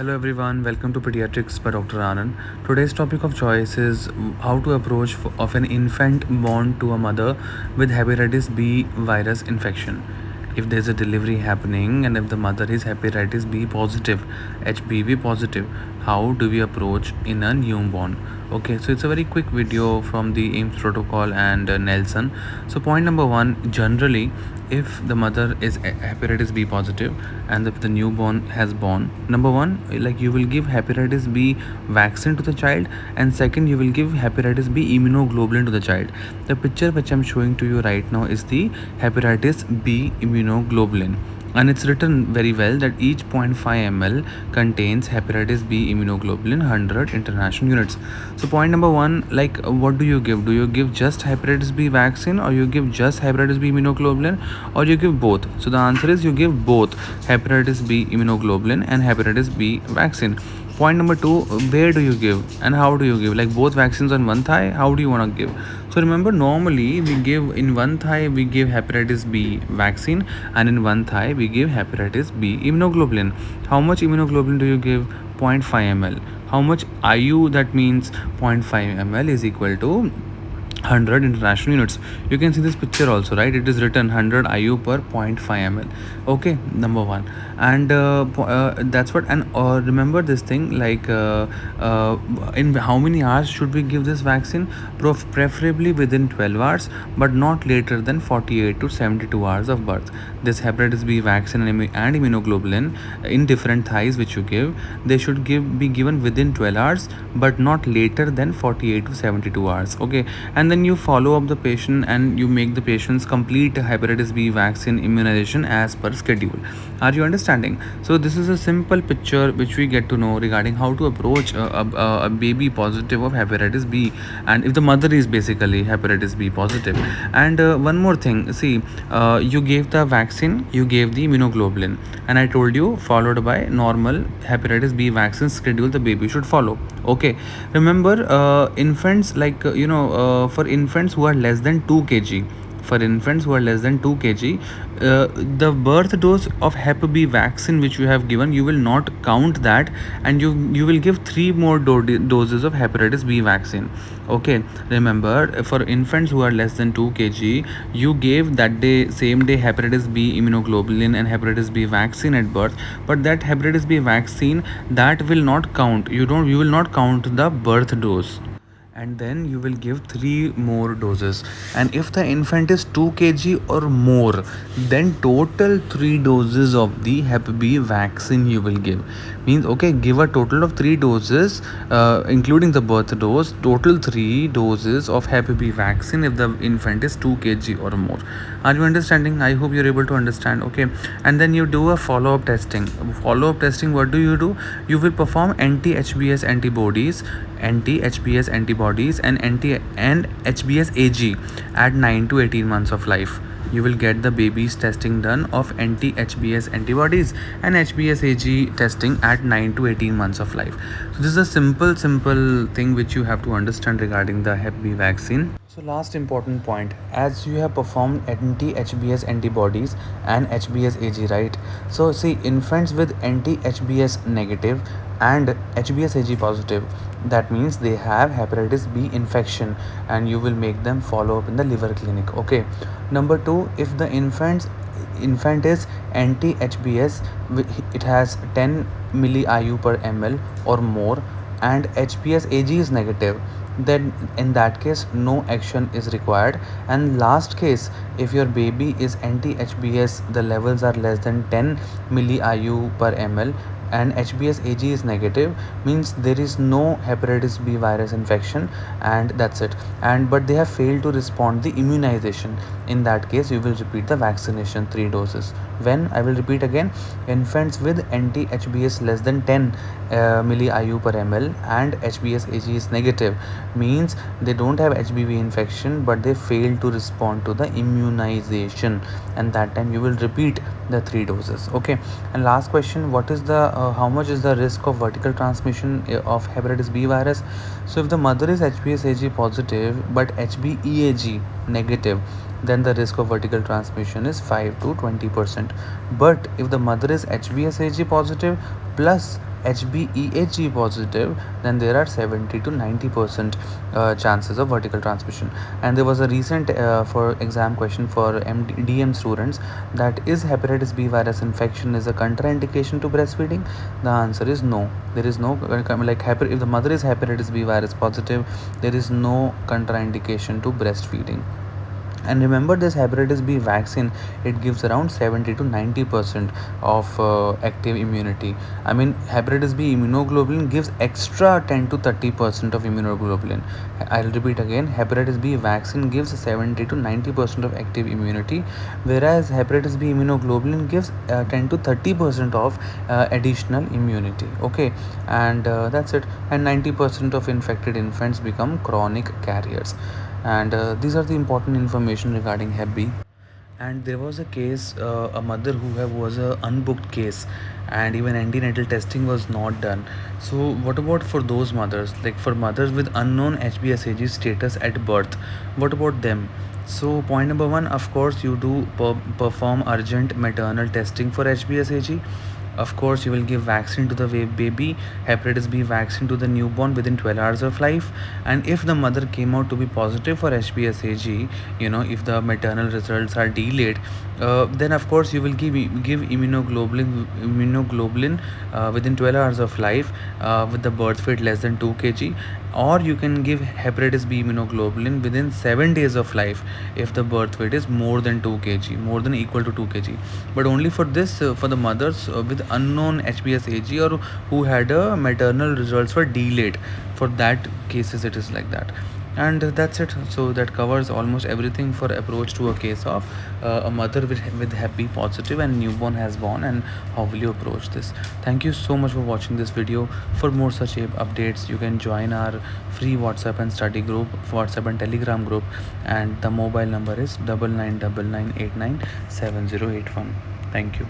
Hello everyone, welcome to Pediatrics by Dr. Anand. Today's topic of choice is how to approach of an infant born to a mother with hepatitis B virus infection. If there's a delivery happening and if the mother is hepatitis B positive, HBV positive, how do we approach in a newborn? Okay, so it's a very quick video from the AIIMS protocol and Nelson. So point number one, generally if the mother is hepatitis B positive and if the newborn has born, number one, like you will give hepatitis B vaccine to the child, and second you will give hepatitis B immunoglobulin to the child. The picture which I'm showing to you right now is the hepatitis B immunoglobulin, and it's written very well that each 0.5 ml contains hepatitis B immunoglobulin 100 international units. So point number one, like what do you give? Do you give just hepatitis B vaccine, or you give just hepatitis B immunoglobulin, or you give both? So the answer is you give both hepatitis B immunoglobulin and hepatitis B vaccine. Point number two, where do you give and how do you give? Like both vaccines on one thigh, how do you want to give? So remember, normally we give in one thigh we give hepatitis B vaccine, and in one thigh we give hepatitis B immunoglobulin. How much immunoglobulin do you give? 0.5 ml. How much IU? That means 0.5 ml is equal to 100 international units. You can see this picture also, right? It is written 100 IU per 0.5 ml. Okay, number one. And that's what. And remember this thing, like in how many hours should we give this vaccine? Preferably within 12 hours, but not later than 48 to 72 hours of birth. This hepatitis B vaccine and immunoglobulin in different thighs which you give, they should be given within 12 hours, but not later than 48 to 72 hours. Okay, and then you follow up the patient and you make the patients complete hepatitis B vaccine immunization as per schedule. Are you understanding? So this is a simple picture which we get to know regarding how to approach a baby positive of hepatitis B, and if the mother is basically hepatitis B positive. And one more thing, see, you gave the vaccine, you gave the immunoglobulin, and I told you followed by normal hepatitis B vaccine schedule the baby should follow. Okay, remember infants, like for infants who are less than 2 kg, for infants who are less than 2 kg, the birth dose of hep B vaccine which you have given, you will not count that, and you will give 3 more doses of hepatitis B vaccine. Okay, remember, for infants who are less than 2 kg, you gave that day, same day, hepatitis B immunoglobulin and hepatitis B vaccine at birth, but that hepatitis B vaccine, that will not count. You will not count the birth dose, and then you will give 3 more doses. And if the infant is 2 kg or more, then total 3 doses of the hep B vaccine you will give. Means, okay, give a total of 3 doses, including the birth dose, total 3 doses of hep B vaccine if the infant is 2 kg or more. Are you understanding? I hope you're able to understand. Okay, and then you do a follow-up testing. Follow-up testing, what do? You will perform anti-HBs antibodies, and HBs AG at 9 to 18 months of life. You will get the baby's testing done of anti-HBs antibodies and HBs AG testing at 9 to 18 months of life. So this is a simple thing which you have to understand regarding the hep B vaccine. So last important point, as you have performed anti-HBs antibodies and HBs AG, right? So see, infants with anti-HBs negative and HBs AG positive, that means they have hepatitis B infection, and you will make them follow up in the liver clinic. Okay, number two, if the infant is anti-HBs, it has 10 milli IU per ml or more, and HBs AG is negative, then in that case no action is required. And last case, if your baby is anti-HBs, the levels are less than 10 milli IU per ml and HBs AG is negative, means there is no hepatitis B virus infection, and that's it. And but they have failed to respond the immunization. In that case, you will repeat the vaccination 3 doses. When? I will repeat again. Infants with anti-HBs less than 10 milli IU per ml and HBs AG is negative, means they don't have HBV infection, but they fail to respond to the immunization, and that time you will repeat the 3 doses. Okay, and last question, what is the how much is the risk of vertical transmission of hepatitis B virus? So if the mother is HBs AG positive but HBeAg negative, then the risk of vertical transmission is 5 to 20%. But if the mother is HBs AG positive plus HbEHG positive, then there are 70 to 90% chances of vertical transmission. And there was a recent for exam question for DM students, that is hepatitis B virus infection is a contraindication to breastfeeding. The answer is no. There is no if the mother is hepatitis B virus positive, there is no contraindication to breastfeeding. And remember, this hepatitis B vaccine, it gives around 70 to 90% of active immunity. I mean, hepatitis B immunoglobulin gives extra 10 to 30% of immunoglobulin. I'll repeat again, hepatitis B vaccine gives 70 to 90% of active immunity, whereas hepatitis B immunoglobulin gives 10 to 30% of additional immunity. Okay, and that's it. And 90% of infected infants become chronic carriers. And these are the important information regarding Hep B. And there was a case, a mother was a unbooked case, and even antenatal testing was not done. So what about for those mothers, like for mothers with unknown HbSAg status at birth? What about them? So point number one, of course, you do perform urgent maternal testing for HbSAg. Of course, you will give vaccine to the baby, hepatitis B vaccine to the newborn within 12 hours of life. And if the mother came out to be positive for HbSAg, if the maternal results are delayed, then of course you will give immunoglobulin within 12 hours of life with the birth weight less than 2 kg, or you can give hepatitis B immunoglobulin within 7 days of life if the birth weight is more than 2 kg, more than equal to 2 kg. But only for this, for the mothers with unknown HbSAg or who had a maternal results were delayed, for that cases it is like that. And that's it. So that covers almost everything for approach to a case of a mother with Hep B positive and newborn has born, and how will you approach this. Thank you so much for watching this video. For more such updates, you can join our free WhatsApp and study group, WhatsApp and Telegram group, and the mobile number is 9999897081. Thank you.